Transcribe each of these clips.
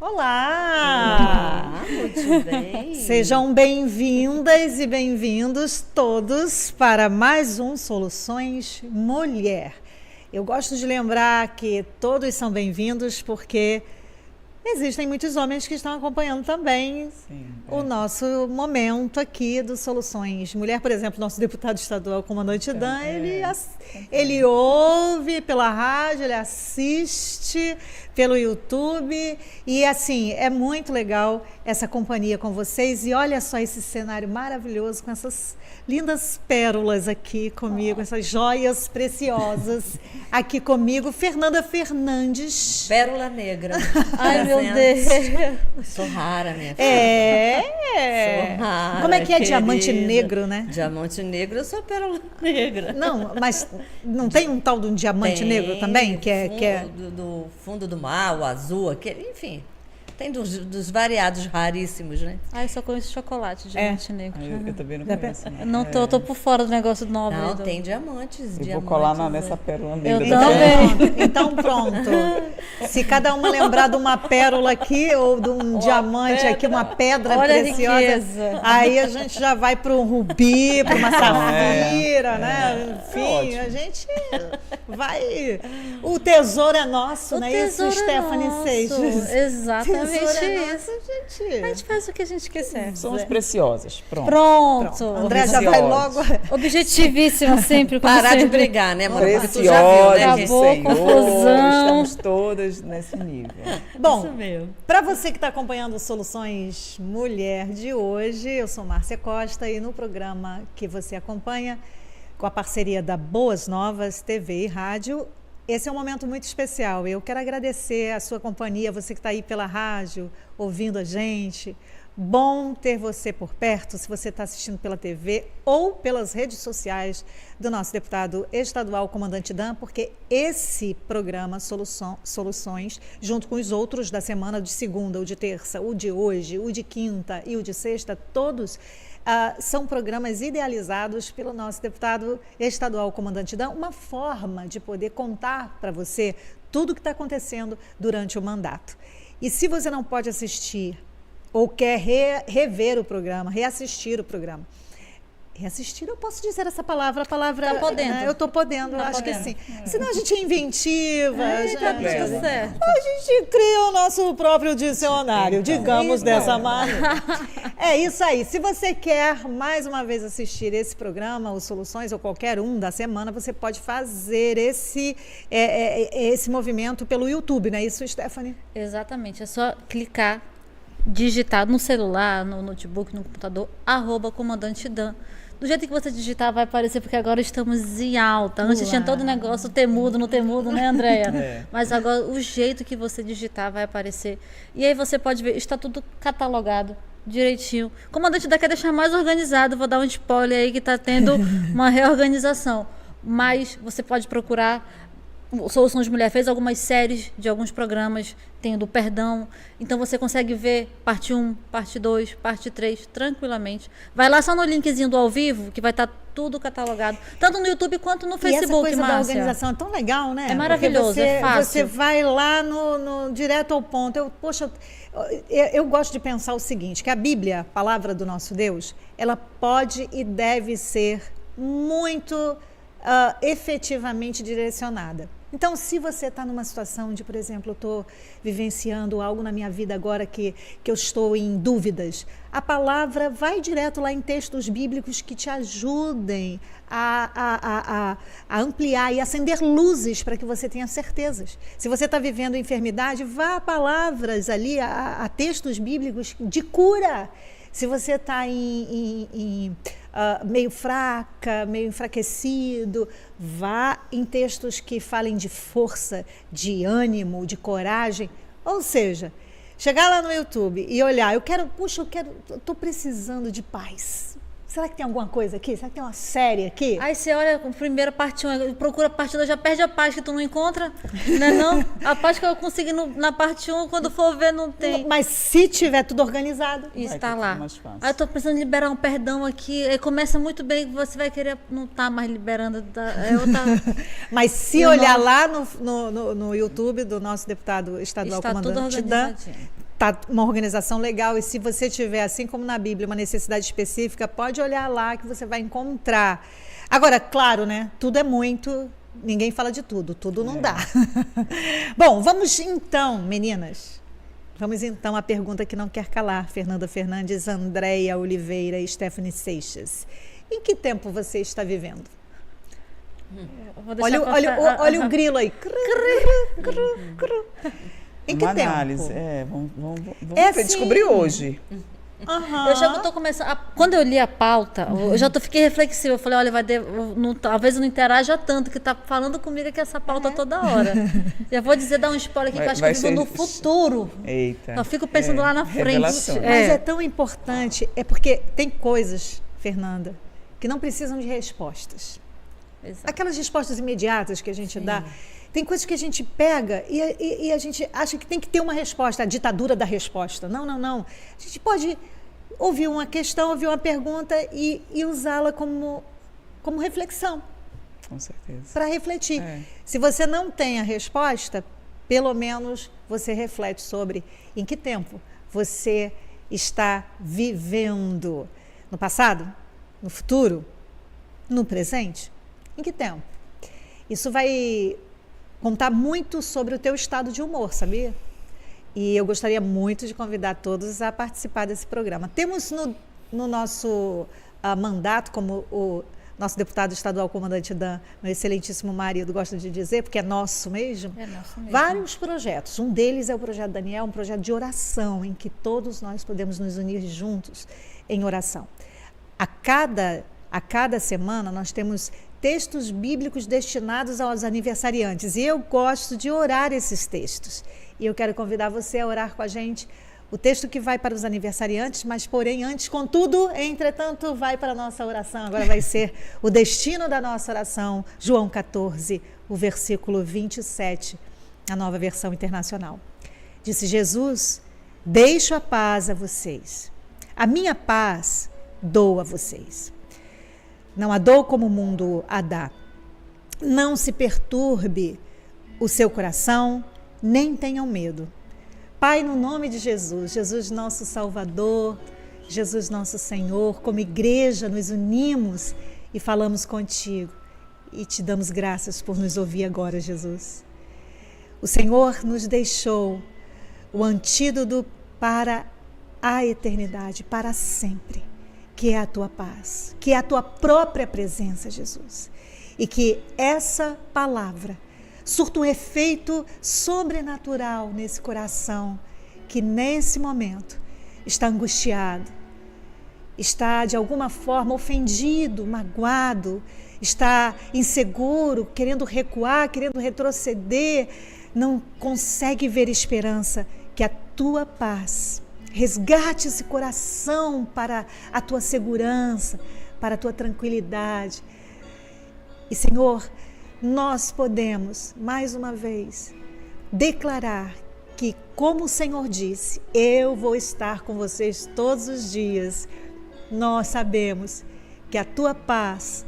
Olá! Muito bem. Sejam bem-vindas e bem-vindos todos para mais um Soluções Mulher. Eu gosto de lembrar que todos são bem-vindos porque existem muitos homens que estão acompanhando também o nosso momento aqui do Soluções Mulher. Por exemplo, nosso deputado estadual, comandante Dan, ele ouve pela rádio, ele assiste pelo YouTube e assim, é muito legal essa companhia com vocês. E olha só esse cenário maravilhoso com essas lindas pérolas aqui comigo, essas joias preciosas aqui comigo. Fernanda Fernandes. Pérola negra. Ai, meu Deus. Sou rara, minha filha. Sou rara. Como é que é querida. Diamante negro, né? Diamante negro, eu sou pérola negra. Não, mas não tem um tal de um diamante negro também? Que é... Do fundo do mar, o azul, aquele, enfim. Tem dos variados raríssimos, né? Ai, só conheço chocolate, diamante negro. Eu também não conheço. Eu não tô por fora do negócio do nobre. Não, tem diamantes. Eu vou colar nessa pérola negra. Eu também. Então pronto. Se cada uma lembrar de uma pérola aqui ou de um diamante aqui, uma pedra Olha preciosa, aí a gente já vai para um rubi, para uma safira, né? Enfim, a gente vai... O tesouro é nosso, né? Isso, Stephanie Seixas. Exatamente isso. A gente faz o que a gente quiser. Somos preciosas. Pronto. André já vai logo. Objetivíssima sempre. Parar de brigar, né, mano? Preciosas, Tu já viu, né? Acabou, confusão. Estamos todas nesse nível. Bom, para você que está acompanhando Soluções Mulher de hoje, eu sou Márcia Costa e no programa que você acompanha, com a parceria da Boas Novas TV e Rádio, esse é um momento muito especial. Eu quero agradecer a sua companhia, você que está aí pela rádio, ouvindo a gente. Bom ter você por perto, se você está assistindo pela TV ou pelas redes sociais do nosso deputado estadual, comandante Dan, porque esse programa Soluções, junto com os outros da semana, de segunda, o de terça, o de hoje, o de quinta e o de sexta, todos são programas idealizados pelo nosso deputado estadual, comandante Dan, uma forma de poder contar para você tudo o que está acontecendo durante o mandato. E se você não pode assistir ou quer rever o programa, reassistir o programa, reassistir, eu posso dizer essa palavra, a palavra... Tá podendo. Eu estou podendo, acho que sim. Senão a gente é inventiva. Tá tudo certo. A gente cria o nosso próprio dicionário, digamos dessa maneira. É isso aí. Se você quer mais uma vez assistir esse programa, o Soluções, ou qualquer um da semana, você pode fazer esse movimento pelo YouTube, não é isso, Stephanie? Exatamente. É só clicar, digitar no celular, no notebook, no computador, @comandante Dan. Do jeito que você digitar vai aparecer, porque agora estamos em alta. Antes tinha todo o negócio temudo, não temudo, né, Andréia? Mas agora o jeito que você digitar vai aparecer. E aí você pode ver, está tudo catalogado direitinho. O comandante Dan quer deixar mais organizado, vou dar um spoiler aí que está tendo uma reorganização. Mas você pode procurar. Soluções Mulher fez algumas séries de alguns programas, tem o do perdão, então você consegue ver parte 1, parte 2, parte 3 tranquilamente. Vai lá só no linkzinho do ao vivo, que vai estar tudo catalogado, tanto no YouTube quanto no Facebook, Márcia. E essa coisa da Márcia. organização é tão legal, né? É maravilhoso, é fácil. Você vai lá no direto ao ponto. Eu gosto de pensar o seguinte, que a Bíblia, a palavra do nosso Deus, ela pode e deve ser muito efetivamente direcionada. Então, se você está numa situação de, por exemplo, eu estou vivenciando algo na minha vida agora que eu estou em dúvidas, a palavra vai direto lá em textos bíblicos que te ajudem a ampliar e acender luzes para que você tenha certezas. Se você está vivendo enfermidade, vá a palavras ali, a textos bíblicos de cura. Se você está meio fraca, meio enfraquecido, vá em textos que falem de força, de ânimo, de coragem. Ou seja, chegar lá no YouTube e olhar, eu estou precisando de paz. Será que tem alguma coisa aqui? Será que tem uma série aqui? Aí você olha a primeira parte 1, procura a parte 2, já perde a paz que tu não encontra, né não? A paz que eu consegui na parte 1, quando for ver, não tem. Mas se tiver tudo organizado... Isso tá lá. Aí eu tô precisando liberar um perdão aqui, aí começa muito bem, você vai querer, não tá mais liberando. Mas se olhar lá no YouTube do nosso deputado estadual, está comandante tudo Dan, tá uma organização legal, e se você tiver, assim como na Bíblia, uma necessidade específica, pode olhar lá que você vai encontrar. Agora, claro, né? Tudo é muito, ninguém fala de tudo, tudo não dá. Bom, vamos então, meninas. Vamos então à pergunta que não quer calar. Fernanda Fernandes, Andréia Oliveira e Stephanie Seixas. Em que tempo você está vivendo? Olha o grilo aí. Em que Uma tempo? análise. Vamos É descobrir assim. hoje. Aham. Eu já estou começando. Quando eu li a pauta, eu já fiquei reflexiva. Eu falei, olha, talvez eu não interaja tanto, que tá falando comigo aqui essa pauta toda hora. Já vou dar um spoiler aqui, que eu acho que eu vivo no futuro. Eita. Eu fico pensando lá na frente. Revelação. Mas é tão importante, é porque tem coisas, Fernanda, que não precisam de respostas. Exato. Aquelas respostas imediatas que a gente dá. Tem coisas que a gente pega e a gente acha que tem que ter uma resposta, a ditadura da resposta. Não, não, não. A gente pode ouvir uma questão, ouvir uma pergunta e usá-la como reflexão. Com certeza. Para refletir. É. Se você não tem a resposta, pelo menos você reflete sobre em que tempo você está vivendo. No passado? No futuro? No presente? Em que tempo? Isso vai contar muito sobre o teu estado de humor, sabia? E eu gostaria muito de convidar todos a participar desse programa. Temos no nosso mandato, como o nosso deputado estadual, comandante Dan, meu excelentíssimo marido, gosta de dizer, porque é nosso mesmo, vários projetos. Um deles é o projeto Daniel, um projeto de oração, em que todos nós podemos nos unir juntos em oração. A cada semana nós temos textos bíblicos destinados aos aniversariantes. E eu gosto de orar esses textos. E eu quero convidar você a orar com a gente o texto que vai para os aniversariantes, mas porém antes, contudo, entretanto, vai para a nossa oração. Agora vai ser o destino da nossa oração, João 14, o versículo 27, a Nova Versão Internacional. Disse Jesus: deixo a paz a vocês. A minha paz dou a vocês. Não a dou como o mundo a dá. Não se perturbe o seu coração, nem tenham medo. Pai, no nome de Jesus, Jesus nosso Salvador, Jesus nosso Senhor, como igreja nos unimos e falamos contigo e te damos graças por nos ouvir agora, Jesus. O Senhor nos deixou o antídoto para a eternidade, para sempre, que é a tua paz, que é a tua própria presença, Jesus. E que essa palavra surta um efeito sobrenatural nesse coração que nesse momento está angustiado, está de alguma forma ofendido, magoado, está inseguro, querendo recuar, querendo retroceder, não consegue ver esperança, que a tua paz resgate esse coração para a tua segurança, para a tua tranquilidade. E, Senhor, nós podemos, mais uma vez, declarar que, como o Senhor disse, eu vou estar com vocês todos os dias. Nós sabemos que a tua paz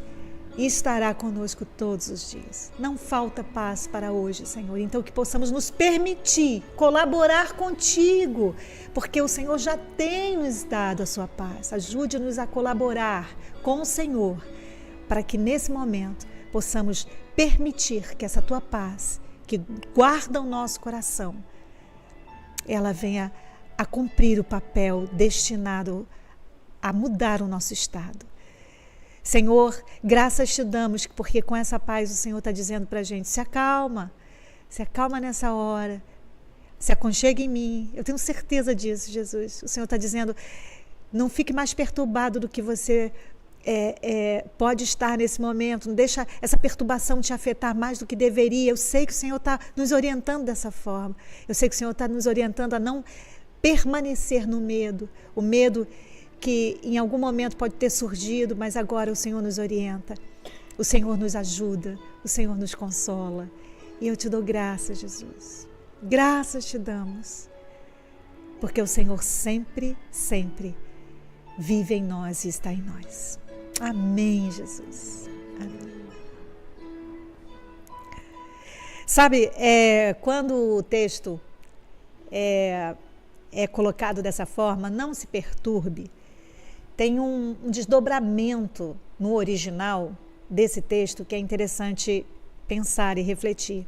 estará conosco todos os dias. Não falta paz para hoje, Senhor. Então, que possamos nos permitir colaborar contigo, porque o Senhor já tem nos dado a sua paz. Ajude-nos a colaborar com o Senhor, para que nesse momento possamos permitir que essa tua paz, que guarda o nosso coração, ela venha a cumprir o papel destinado a mudar o nosso estado. Senhor, graças te damos, porque com essa paz o Senhor está dizendo para a gente: se acalma nessa hora, se aconchega em mim. Eu tenho certeza disso, Jesus. O Senhor está dizendo: não fique mais perturbado do que você pode estar nesse momento, não deixa essa perturbação te afetar mais do que deveria. Eu sei que o Senhor está nos orientando dessa forma. Eu sei que o Senhor está nos orientando a não permanecer no medo, o medo que em algum momento pode ter surgido, mas agora o Senhor nos orienta, o Senhor nos ajuda, o Senhor nos consola. E eu te dou graças, Jesus. Graças te damos, porque o Senhor sempre, sempre vive em nós e está em nós. Amém, Jesus. Amém. Sabe, quando o texto é colocado dessa forma, não se perturbe, tem um desdobramento no original desse texto que é interessante pensar e refletir.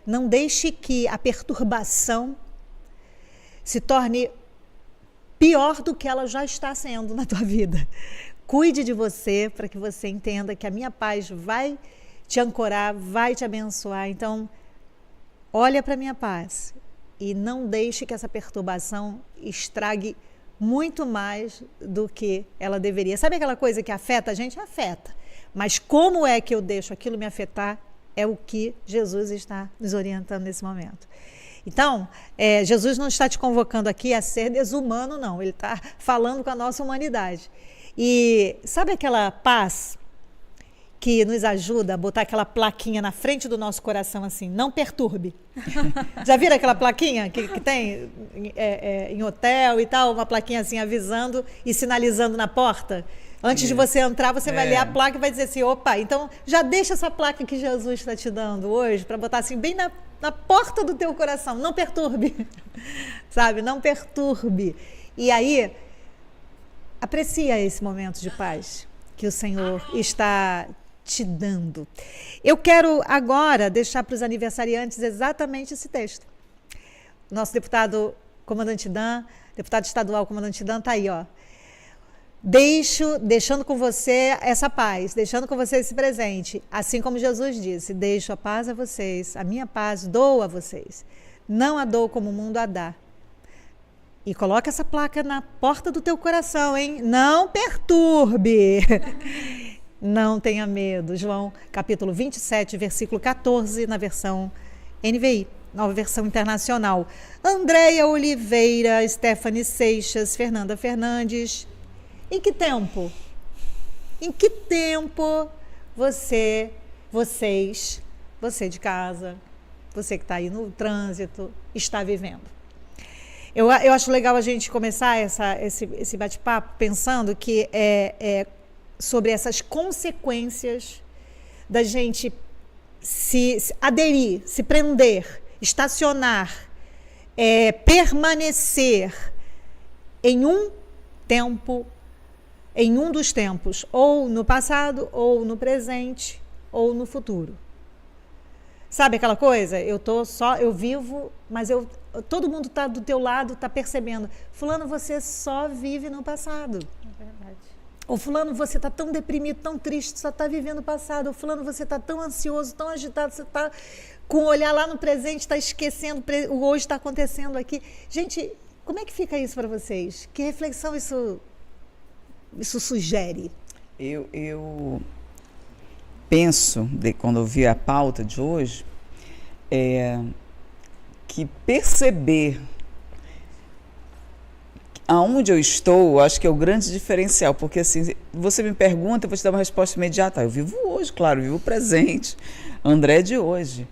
Não deixe que a perturbação se torne pior do que ela já está sendo na tua vida. Cuide de você para que você entenda que a minha paz vai te ancorar, vai te abençoar. Então, olha para a minha paz e não deixe que essa perturbação estrague muito mais do que ela deveria. Sabe aquela coisa que afeta a gente? Afeta. Mas como é que eu deixo aquilo me afetar? É o que Jesus está nos orientando nesse momento. Então, Jesus não está te convocando aqui a ser desumano, não. Ele está falando com a nossa humanidade. E sabe aquela paz que nos ajuda a botar aquela plaquinha na frente do nosso coração assim, não perturbe? Já viram aquela plaquinha que tem em hotel e tal, uma plaquinha assim avisando e sinalizando na porta? Antes de você entrar, você vai ler a placa e vai dizer assim, opa, então já deixa essa placa que Jesus está te dando hoje para botar assim bem na porta do teu coração, não perturbe, sabe? Não perturbe. E aí, aprecia esse momento de paz que o Senhor está te dando. Eu quero agora deixar para os aniversariantes exatamente esse texto. Nosso deputado Comandante Dan, deputado estadual Comandante Dan, está aí, ó. Deixando com você essa paz, deixando com você esse presente, assim como Jesus disse, deixo a paz a vocês, a minha paz dou a vocês, não a dou como o mundo a dá. E coloca essa placa na porta do teu coração, hein? Não perturbe, não tenha medo. João capítulo 27, versículo 14, na versão NVI, nova versão internacional. Andréia Oliveira, Stephanie Seixas, Fernanda Fernandes. Em que tempo? Em que tempo você de casa, você que está aí no trânsito, está vivendo? Eu acho legal a gente começar esse bate-papo pensando que é sobre essas consequências da gente se aderir, se prender, estacionar, permanecer em um tempo, em um dos tempos, ou no passado, ou no presente, ou no futuro. Sabe aquela coisa? Eu vivo, mas todo mundo está do teu lado, está percebendo. Fulano, você só vive no passado. É verdade. Ou fulano, você está tão deprimido, tão triste, só está vivendo o passado. Ou fulano, você está tão ansioso, tão agitado, você está com o olhar lá no presente, está esquecendo, o hoje está acontecendo aqui. Gente, como é que fica isso para vocês? Que reflexão isso sugere? Eu penso, quando eu vi a pauta de hoje, que perceber aonde eu estou, acho que é o grande diferencial, porque assim, você me pergunta, eu vou te dar uma resposta imediata. Eu vivo hoje, claro, eu vivo o presente, André de hoje.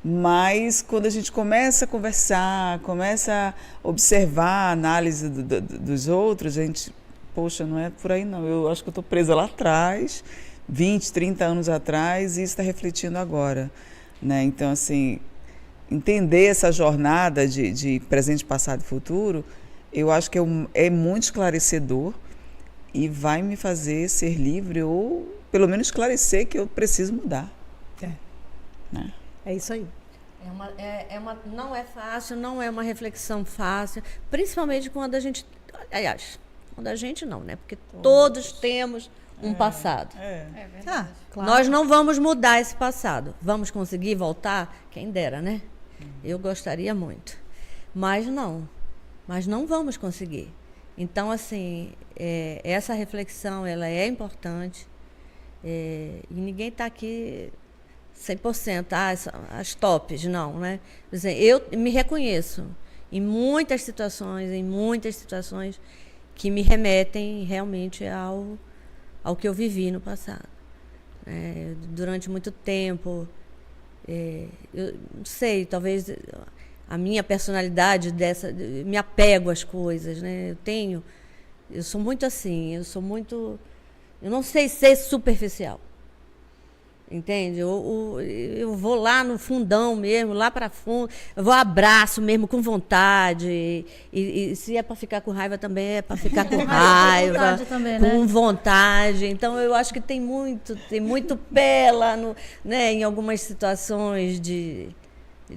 Mas quando a gente começa a conversar, começa a observar a análise dos outros, a gente, poxa, não é por aí não. Eu acho que eu estou presa lá atrás, 20, 30 anos atrás, e isso está refletindo agora, né? Então, assim, entender essa jornada de presente, passado e futuro, eu acho que é muito esclarecedor e vai me fazer ser livre ou, pelo menos, esclarecer que eu preciso mudar. Né? É isso aí. Não é fácil, não é uma reflexão fácil, principalmente quando a gente... Aliás, quando a gente não, né? Porque todos temos um passado. É verdade. Claro. Nós não vamos mudar esse passado. Vamos conseguir voltar? Quem dera, né? Eu gostaria muito. Mas não vamos conseguir. Então, assim, essa reflexão, ela é importante. E ninguém está aqui 100%, as tops, não, né? Quer dizer, eu me reconheço em muitas situações que me remetem realmente ao que eu vivi no passado. Durante muito tempo, eu não sei, talvez a minha personalidade me apego às coisas, né? Eu sou muito assim, eu não sei ser superficial. Entende? Eu vou lá no fundão mesmo, lá para fundo, eu vou abraço mesmo com vontade. E se é para ficar com raiva também, é para ficar com raiva, vontade também, né? com vontade. Então eu acho que tem muito pé lá no, né, em algumas situações de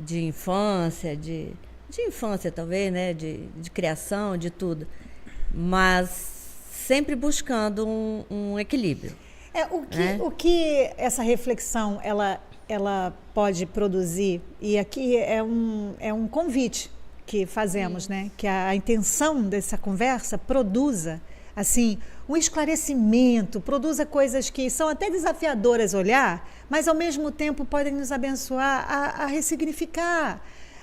infância, de infância talvez, né, de criação, de tudo. Mas sempre buscando um equilíbrio. O que essa reflexão ela pode produzir, e aqui é um convite que fazemos, né? Que a intenção dessa conversa produza assim um esclarecimento, produza coisas que são até desafiadoras olhar, mas ao mesmo tempo podem nos abençoar a ressignificar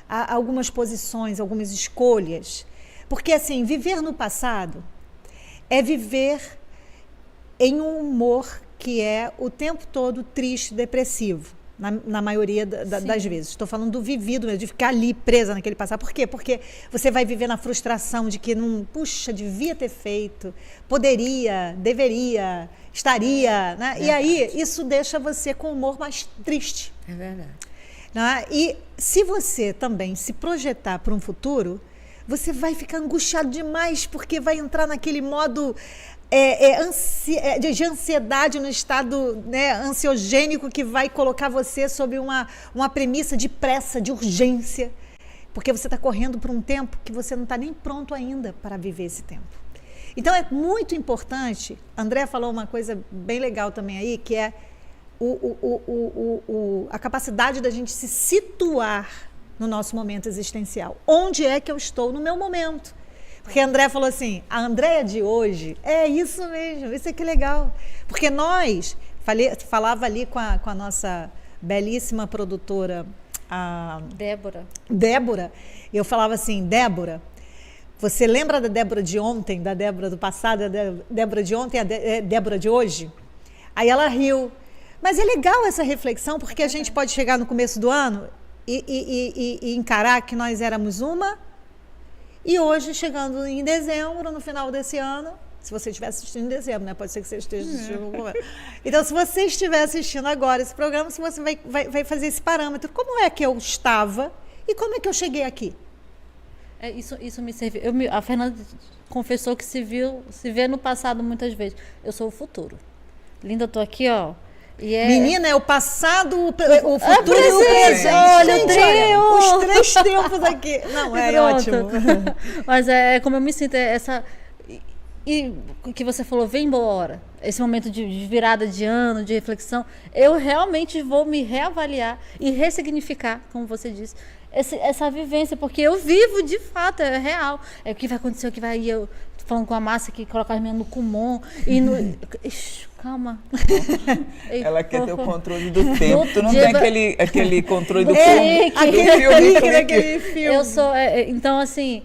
algumas posições, algumas escolhas. Porque assim, viver no passado é viver em um humor que é o tempo todo triste, depressivo, na maioria das vezes. Estou falando do vivido, de ficar ali presa naquele passado. Por quê? Porque você vai viver na frustração de que, puxa, devia ter feito, poderia, deveria, estaria. Né? E aí, isso deixa você com o humor mais triste. É verdade. Né? E se você também se projetar para um futuro, você vai ficar angustiado demais, porque vai entrar naquele modo de ansiedade, no estado, né, ansiogênico, que vai colocar você sob uma premissa de pressa, de urgência, porque você está correndo por um tempo que você não está nem pronto ainda para viver esse tempo. Então é muito importante. André falou uma coisa bem legal também aí, que é a capacidade da gente se situar no nosso momento existencial. Onde é que eu estou no meu momento? Porque a André falou assim, a Andréia de hoje, é isso mesmo, isso é que legal. Porque falava ali com a nossa belíssima produtora, a Débora, eu falava assim, Débora, você lembra da Débora de ontem, da Débora do passado, da Débora de ontem, a Débora de hoje? Aí ela riu. Mas é legal essa reflexão, porque a gente pode chegar no começo do ano e encarar que nós éramos uma, e hoje, chegando em dezembro, no final desse ano, se você estiver assistindo em dezembro, né? Pode ser que você esteja assistindo. Então, se você estiver assistindo agora esse programa, você vai fazer esse parâmetro. Como é que eu estava e como é que eu cheguei aqui? Isso me serviu. A Fernanda confessou que se vê no passado muitas vezes. Eu sou o futuro. Linda, eu tô aqui, ó. Menina, é o passado, o futuro e o presente. Olha, os três tempos aqui. Não, é ótimo. Mas é como eu me sinto, e o que você falou, vem boa hora. Esse momento de virada de ano, de reflexão, eu realmente vou me reavaliar e ressignificar, como você disse, essa vivência, porque eu vivo de fato, é real. É o que vai acontecer, o que vai... Eu tô falando com a Márcia que coloca as meninas no Kumon e no... Calma. Ela quer ter o controle do tempo. Tu não tem aquele controle do filme. Aquele filme. Eu sou... então, assim,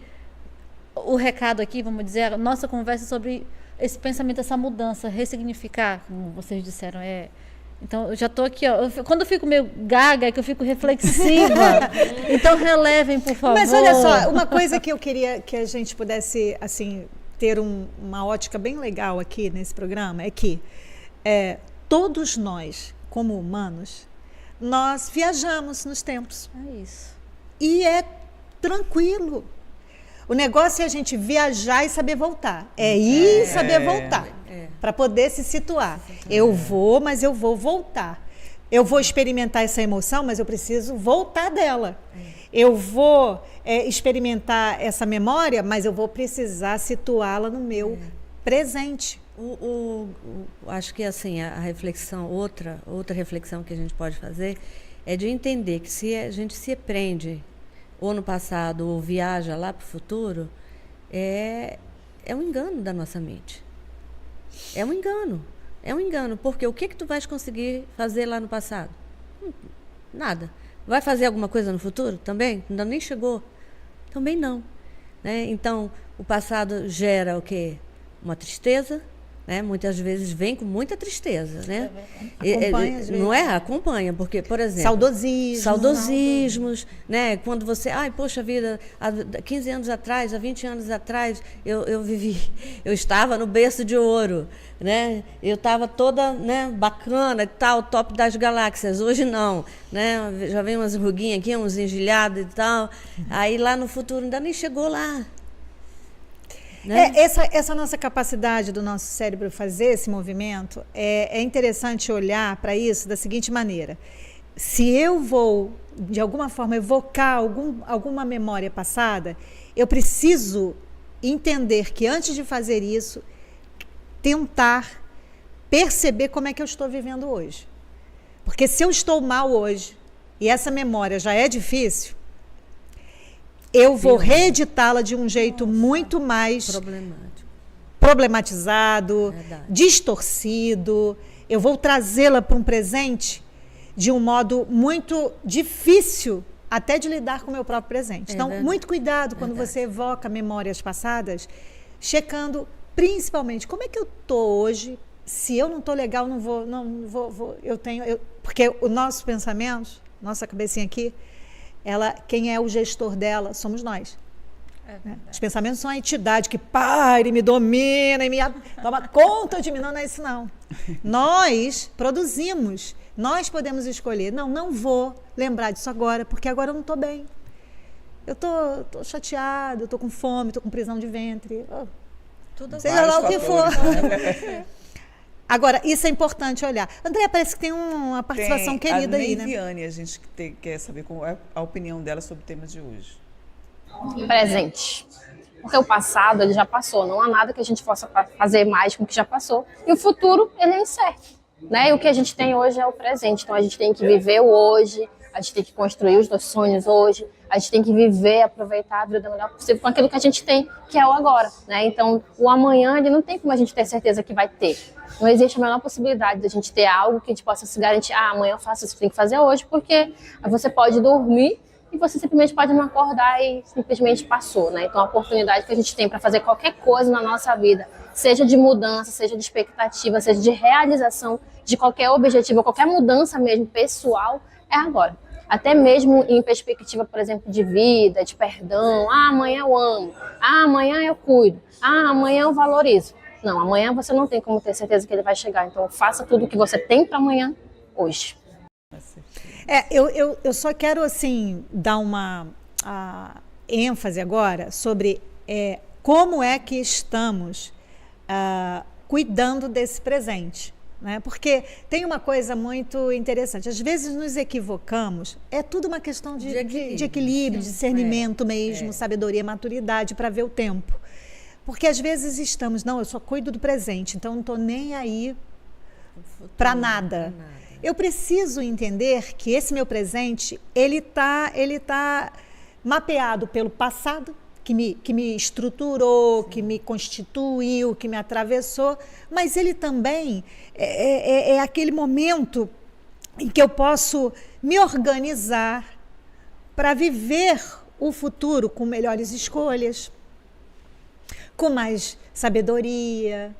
o recado aqui, vamos dizer, a nossa conversa sobre esse pensamento, essa mudança, ressignificar, como vocês disseram, Então, eu já estou aqui, ó. Quando eu fico meio gaga, é que eu fico reflexiva. Então, relevem, por favor. Mas olha só, uma coisa que eu queria que a gente pudesse, assim, ter uma ótica bem legal aqui nesse programa é que todos nós, como humanos, nós viajamos nos tempos. É isso. E é tranquilo. O negócio é a gente viajar e saber voltar. Ir e saber voltar. Para poder se situar. Eu vou, mas eu vou voltar. Eu vou experimentar essa emoção, mas eu preciso voltar dela. Eu vou experimentar essa memória, mas eu vou precisar situá-la no meu presente. Acho que assim, a reflexão, outra reflexão que a gente pode fazer é de entender que se a gente se prende ou no passado ou viaja lá para o futuro, é um engano da nossa mente. É um engano, porque o que tu vais conseguir fazer lá no passado? Nada. Vai fazer alguma coisa no futuro também? Ainda nem chegou? Também não. Né? Então, o passado gera o quê? Uma tristeza, né? Muitas vezes vem com muita tristeza, né? Acompanha, às vezes. Não é? Acompanha, porque, por exemplo... Saudosismos, né? Quando você... Ai, poxa vida, há 15 anos atrás, há 20 anos atrás, eu vivi... Eu estava no berço de ouro, né? Eu estava toda, né, bacana e tal, top das galáxias. Hoje não, né? Já vem umas ruguinhas aqui, uns engelhados e tal. Aí lá no futuro ainda nem chegou lá. Né? Essa nossa capacidade do nosso cérebro fazer esse movimento, é interessante olhar para isso da seguinte maneira. Se eu vou, de alguma forma, evocar alguma memória passada, eu preciso entender que antes de fazer isso, tentar perceber como é que eu estou vivendo hoje. Porque se eu estou mal hoje, e essa memória já é difícil, eu vou reeditá-la de um jeito muito mais problematizado, distorcido. Eu vou trazê-la para um presente de um modo muito difícil até de lidar com o meu próprio presente. Então, muito cuidado quando você evoca memórias passadas, checando principalmente como é que eu estou hoje. Se eu não estou legal, não vou, porque o nosso pensamento, nossa cabecinha aqui, quem é o gestor dela somos nós. Né? Os pensamentos são a entidade que ele me domina e me toma conta de mim. Não é isso não. Nós produzimos, nós podemos escolher. Não vou lembrar disso agora, porque agora eu não estou bem. Eu estou chateada, eu estou com fome, estou com prisão de ventre. Seja lá o que for. Agora, isso é importante olhar. André, parece que tem uma participação querida aí, né? A Neiviane, a gente quer saber qual é a opinião dela sobre o tema de hoje. Presente. Porque o passado, ele já passou. Não há nada que a gente possa fazer mais com o que já passou. E o futuro, ele é incerto. Né? E o que a gente tem hoje é o presente. Então, a gente tem que viver o hoje, a gente tem que construir os nossos sonhos hoje, a gente tem que viver, aproveitar a vida da melhor possível com aquilo que a gente tem, que é o agora. Né? Então, o amanhã, ele não tem como a gente ter certeza que vai ter. Não existe a menor possibilidade de a gente ter algo que a gente possa se garantir, amanhã eu faço isso que tem que fazer hoje, porque você pode dormir e você simplesmente pode não acordar e simplesmente passou, né? Então a oportunidade que a gente tem para fazer qualquer coisa na nossa vida, seja de mudança, seja de expectativa, seja de realização de qualquer objetivo, qualquer mudança mesmo pessoal, é agora. Até mesmo em perspectiva, por exemplo, de vida, de perdão, amanhã eu amo, amanhã eu cuido, amanhã eu valorizo. Não, amanhã você não tem como ter certeza que ele vai chegar. Então, faça tudo o que você tem para amanhã, hoje. Eu só quero, assim, dar uma ênfase agora sobre como é que estamos cuidando desse presente. Né? Porque tem uma coisa muito interessante. Às vezes nos equivocamos. É tudo uma questão de equilíbrio, de discernimento mesmo, sabedoria, maturidade para ver o tempo. Porque às vezes eu só cuido do presente, então não estou nem aí para nada. Eu preciso entender que esse meu presente, ele tá mapeado pelo passado, que me estruturou, que me constituiu, que me atravessou, mas ele também é aquele momento em que eu posso me organizar para viver o futuro com melhores escolhas, com mais sabedoria,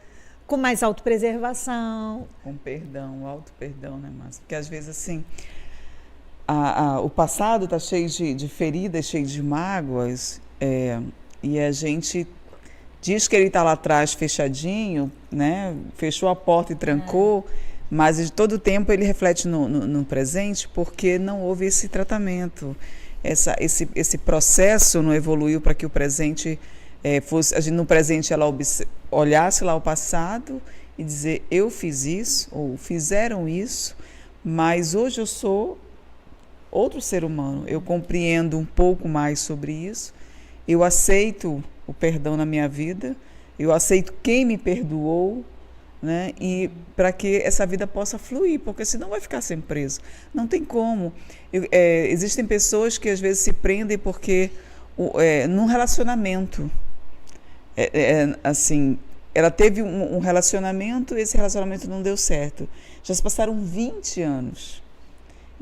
com mais autopreservação. Com perdão, auto-perdão, né, Márcia? Porque às vezes, assim, o passado está cheio de feridas, cheio de mágoas, e a gente diz que ele está lá atrás fechadinho, né? Fechou a porta e trancou, mas de todo o tempo ele reflete no presente porque não houve esse tratamento. Esse processo não evoluiu para que o presente... no presente ela olhasse lá o passado e dizer, eu fiz isso, ou fizeram isso, mas hoje eu sou outro ser humano, eu compreendo um pouco mais sobre isso, eu aceito o perdão na minha vida, eu aceito quem me perdoou, né? E para que essa vida possa fluir, porque senão vai ficar sempre preso, não tem como. Existem pessoas que às vezes se prendem porque num relacionamento, assim, ela teve um relacionamento e esse relacionamento não deu certo. Já se passaram 20 anos.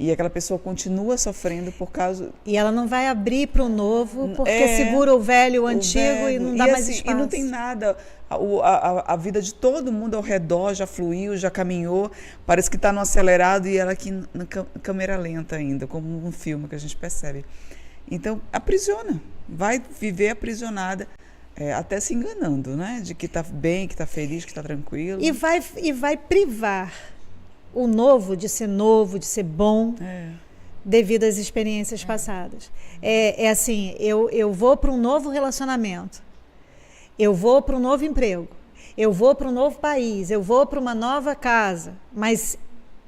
E aquela pessoa continua sofrendo por causa... E ela não vai abrir para o novo, porque É, segura o velho, o o antigo, e velho. não dá mais assim, espaço. E não tem nada. A vida de todo mundo ao redor já fluiu, já caminhou. Parece que está no acelerado e ela aqui na câmera lenta ainda, como um filme que a gente percebe. Então, aprisiona. Vai viver aprisionada, até se enganando, né? De que está bem, que está feliz, que está tranquilo. E vai privar o novo, de ser bom, devido às experiências passadas. É assim, eu vou para um novo relacionamento, eu vou para um novo emprego, eu vou para um novo país, eu vou para uma nova casa, mas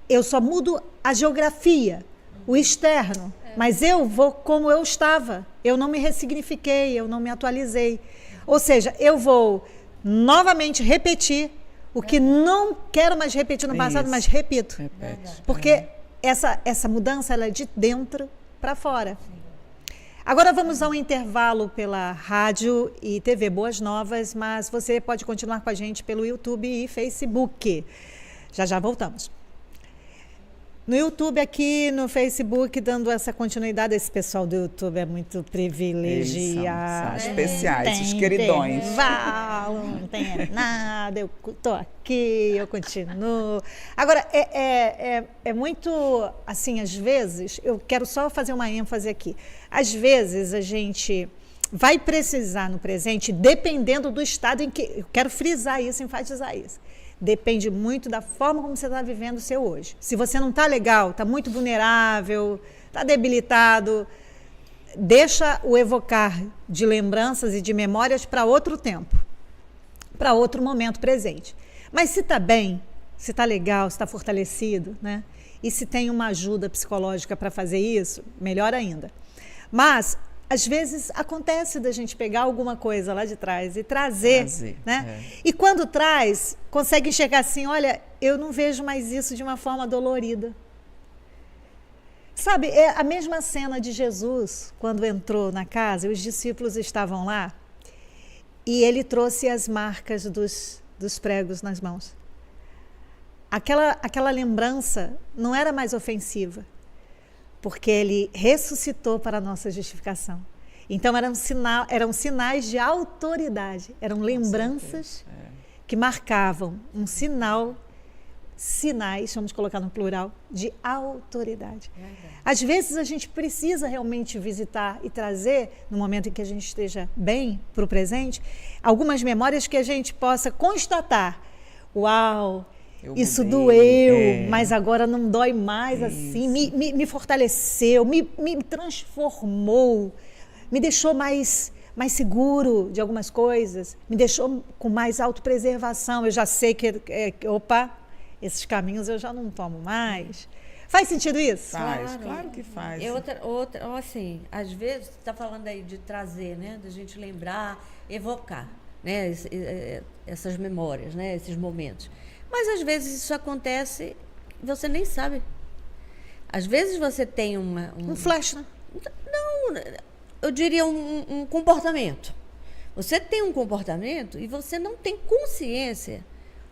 eu só mudo a geografia, o externo, mas eu vou como eu estava, eu não me ressignifiquei, eu não me atualizei. Ou seja, eu vou novamente repetir o que não quero mais repetir no passado, mas repito. Repete. Porque essa mudança ela é de dentro para fora. Agora vamos ao intervalo pela rádio e TV Boas Novas, mas você pode continuar com a gente pelo YouTube e Facebook. Já voltamos. No YouTube aqui, no Facebook, dando essa continuidade, esse pessoal do YouTube é muito privilegiado. São especiais, os queridões. Não tem nada, eu tô aqui, eu continuo. Agora, é muito, assim, às vezes, eu quero só fazer uma ênfase aqui. Às vezes, a gente vai precisar no presente, dependendo do estado em que... Eu quero frisar isso, enfatizar isso. Depende muito da forma como você está vivendo o seu hoje. Se você não está legal, está muito vulnerável, está debilitado, deixa o evocar de lembranças e de memórias para outro tempo, para outro momento presente. Mas se está bem, se está legal, se está fortalecido, né? E se tem uma ajuda psicológica para fazer isso, melhor ainda. Mas às vezes acontece da gente pegar alguma coisa lá de trás e trazer, né? E quando traz, consegue enxergar assim, olha, eu não vejo mais isso de uma forma dolorida. Sabe, é a mesma cena de Jesus, quando entrou na casa, os discípulos estavam lá, e ele trouxe as marcas dos pregos nas mãos. Aquela lembrança não era mais ofensiva, porque ele ressuscitou para a nossa justificação. Então eram sinais de autoridade, eram lembranças que marcavam um sinais, vamos colocar no plural, de autoridade. Às vezes a gente precisa realmente visitar e trazer, no momento em que a gente esteja bem para o presente, algumas memórias que a gente possa constatar, uau, isso doeu, mas agora não dói mais assim, me fortaleceu, me transformou, me deixou mais seguro de algumas coisas, me deixou com mais autopreservação. Eu já sei que, esses caminhos eu já não tomo mais. Faz sentido isso? Faz, claro que faz. Outra, assim, às vezes, você está falando aí de trazer, né, da gente lembrar, evocar, né, essas memórias, né, esses momentos. Mas às vezes isso acontece, você nem sabe. Às vezes você tem um flash, né? Não, eu diria um comportamento. Você tem um comportamento e você não tem consciência,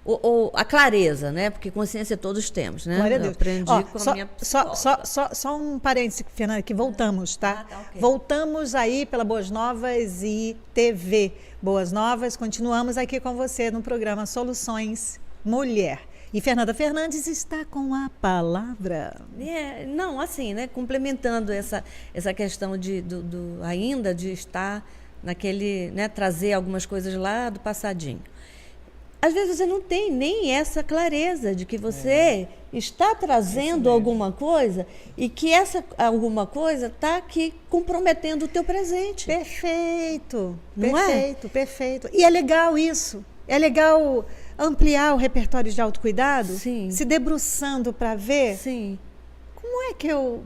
ou a clareza, né? Porque consciência todos temos, né? Glória a Deus. Eu aprendi com a minha psicóloga. Só um parênteses, Fernanda, que voltamos, tá? Okay. Voltamos aí pela Boas Novas e TV Boas Novas. Continuamos aqui com você no programa Soluções Mulher. E Fernanda Fernandes está com a palavra. Não, assim, né? Complementando essa questão ainda de estar naquele, né? Trazer algumas coisas lá do passadinho. Às vezes você não tem nem essa clareza de que você está trazendo alguma coisa e que essa alguma coisa está aqui comprometendo o teu presente. Perfeito, não perfeito. E é legal isso. É legal ampliar o repertório de autocuidado, Sim. Se debruçando para ver Sim. como é que eu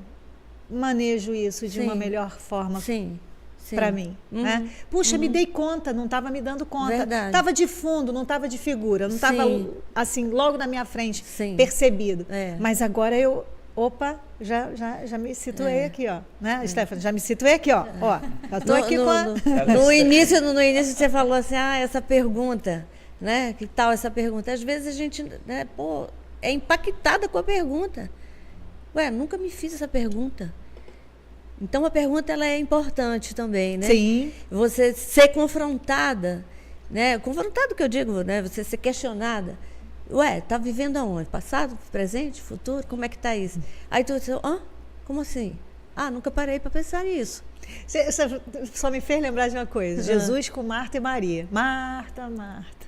manejo isso de Sim. uma melhor forma. Sim. Para mim, né? Puxa, me dei conta, não estava me dando conta. Estava de fundo, não estava de figura, não estava assim logo na minha frente, percebido. Mas agora eu, já me situei aqui, ó, né, Stephanie? Já me situei aqui, ó. Já estou aqui com a... No início você falou assim, essa pergunta, né? Que tal essa pergunta? Às vezes a gente, né, é impactada com a pergunta. Ué, nunca me fiz essa pergunta. Então, a pergunta ela é importante também, né? Sim. Você ser confrontada, né? Confrontada que eu digo, né? Você ser questionada. Ué, tá vivendo aonde? Passado, presente, futuro? Como é que tá isso? Aí tu diz, como assim? Nunca parei para pensar nisso. Você só me fez lembrar de uma coisa. Jesus com Marta e Maria. Marta, Marta.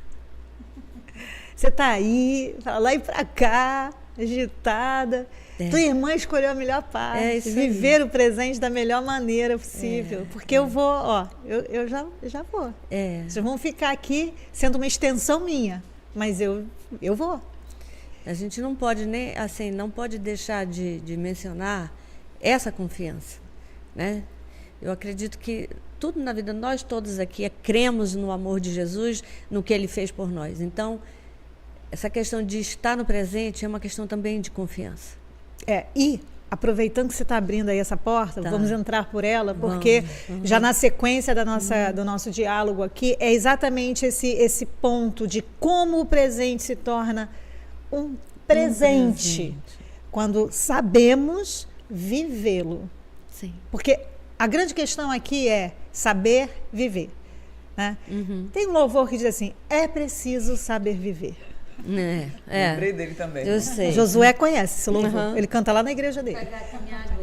Você tá aí, pra lá e pra cá, agitada. Tua irmã escolheu a melhor parte. Viver o presente da melhor maneira possível. Porque eu vou, eu já vou. Vocês vão ficar aqui sendo uma extensão minha. Mas eu vou. A gente não pode nem, assim, não pode deixar de mencionar essa confiança, né? Eu acredito que tudo na vida, nós todos aqui cremos no amor de Jesus, no que Ele fez por nós. Então, essa questão de estar no presente é uma questão também de confiança. E aproveitando que você está abrindo aí essa porta, vamos entrar por ela, porque já na sequência do nosso diálogo aqui, é exatamente esse ponto de como o presente se torna um presente. Quando sabemos vivê-lo. Sim. Porque a grande questão aqui é saber viver. Né? Tem um louvor que diz assim, é preciso saber viver. Lembrei dele também. Eu sei. Josué conhece esse louvor. Ele canta lá na igreja dele.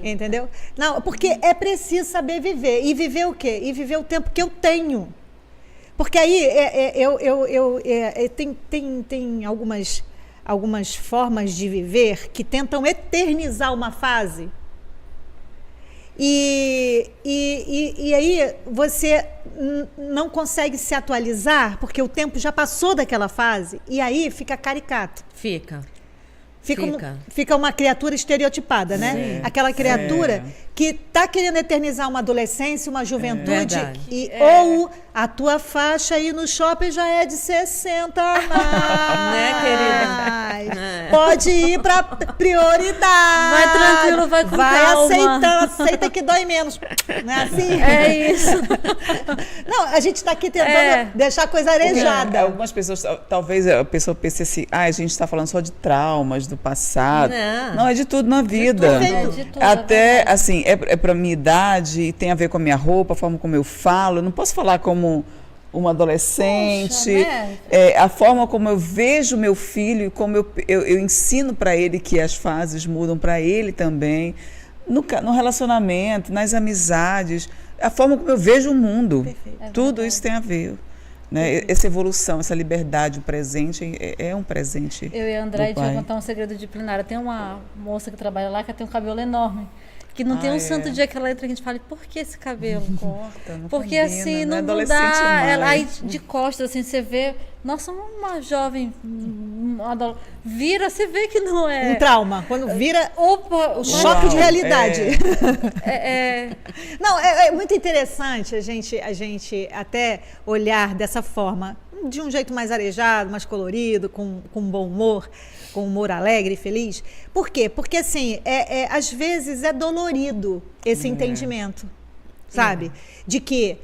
Entendeu? Não, porque é preciso saber viver. E viver o quê? E viver o tempo que eu tenho. Porque aí tem algumas formas de viver que tentam eternizar uma fase. E aí você não consegue se atualizar porque o tempo já passou daquela fase e aí fica caricato. Fica uma criatura estereotipada, né? Sim. Aquela criatura que está querendo eternizar uma adolescência, uma juventude, ou a tua faixa aí no shopping já é de 60 a mais. Né, querida? Pode ir para prioridade. Vai tranquilo, vai com calma. Aceita que dói menos. Não é assim? É isso. Não, a gente está aqui tentando deixar a coisa arejada. Algumas pessoas, talvez a pessoa pense assim, a gente está falando só de traumas do passado. Não, é de tudo na vida. De tudo, até, assim, é para minha idade, tem a ver com a minha roupa, a forma como eu falo. Eu não posso falar como uma adolescente. Poxa, né? A forma como eu vejo meu filho, como eu ensino para ele que as fases mudam para ele também. No relacionamento, nas amizades, a forma como eu vejo o mundo. Tudo isso tem a ver. Né? Essa evolução, essa liberdade, o presente é um presente. Eu e a André, a gente vai pai. contar um segredo de plenária. Tem uma moça que trabalha lá que tem um cabelo enorme. Que não tem um santo dia que ela entra que a gente fala, por que esse cabelo? Corta, não Porque combina, assim, não é dá. Ela, aí mais. de costas, assim, você vê. Nossa, uma jovem. Vira, você vê que não é. Um trauma. Quando vira Opa, o choque de realidade. Não, é muito interessante a gente até olhar dessa forma, de um jeito mais arejado, mais colorido, com bom humor, com humor alegre e feliz. Por quê? Porque, assim, às vezes é dolorido esse entendimento, sabe? De que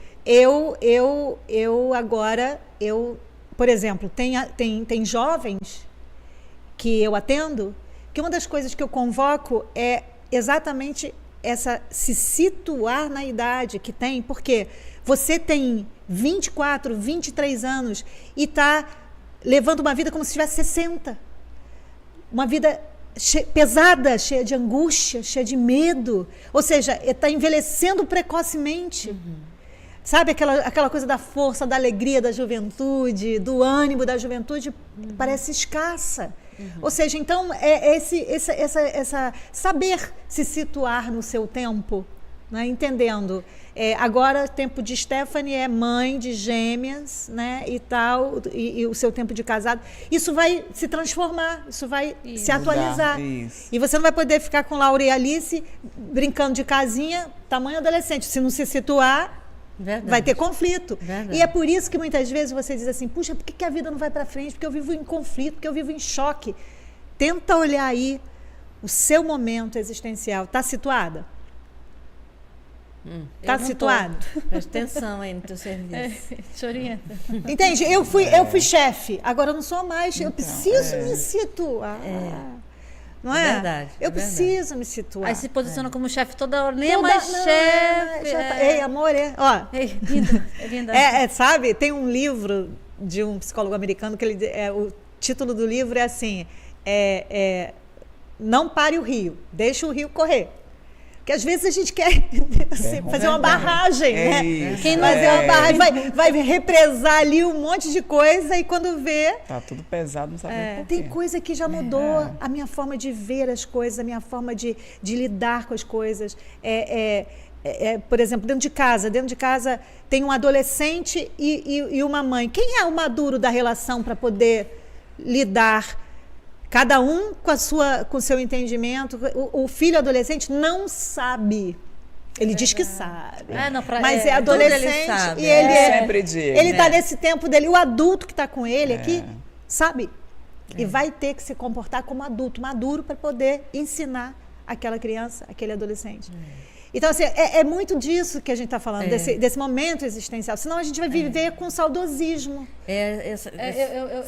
agora, por exemplo, tem jovens que eu atendo, que uma das coisas que eu convoco é exatamente se situar na idade que tem, porque você tem 24, 23 anos e está levando uma vida como se tivesse 60. Uma vida pesada, cheia de angústia, cheia de medo. Ou seja, está envelhecendo precocemente. Sabe aquela coisa da força, da alegria da juventude, do ânimo da juventude, parece escassa. Ou seja, então, essa saber se situar no seu tempo, né? Entendendo. Agora, o tempo de Stephanie é mãe de gêmeas, né? E tal, e o seu tempo de casado. Isso vai se transformar, isso vai se atualizar. Isso. E você não vai poder ficar com Laura e Alice brincando de casinha, tamanho adolescente. Se não se situar, vai ter conflito. Verdade. E é por isso que muitas vezes você diz assim, puxa, por que a vida não vai para frente? Porque eu vivo em conflito, porque eu vivo em choque. Tenta olhar aí o seu momento existencial. Está situada? Está situado? Presta atenção aí no teu serviço. Te orienta. Entende? Eu fui chefe, agora eu não sou mais. Eu preciso me situar. Não É é? verdade, Eu é verdade. preciso me situar. Aí se posiciona como chefe toda hora. Nem é Toda- mais não, chefe. já tá- Ei, amor, ó. Ei, linda, é linda. Sabe, tem um livro de um psicólogo americano que o título do livro é assim, não pare o rio, deixa o rio correr. Porque às vezes a gente quer assim, fazer uma barragem, né? Isso, Quem não Fazer uma barragem, vai represar ali um monte de coisa e quando vê, Tá tudo pesado, não sabe nem por quê. tem coisa que já mudou a minha forma de ver as coisas, a minha forma de lidar com as coisas. Por exemplo, dentro de casa tem um adolescente e uma mãe. Quem é o maduro da relação para poder lidar? Cada um com o seu entendimento. O filho adolescente não sabe. Ele diz que sabe. Mas é tudo ele adolescente sabe, e ele Sempre digo. ele está nesse tempo dele. O adulto que está com ele aqui, sabe? E vai ter que se comportar como adulto, maduro, para poder ensinar aquela criança, aquele adolescente. Então, assim, é muito disso que a gente está falando, desse momento existencial. Senão a gente vai viver com saudosismo. Eu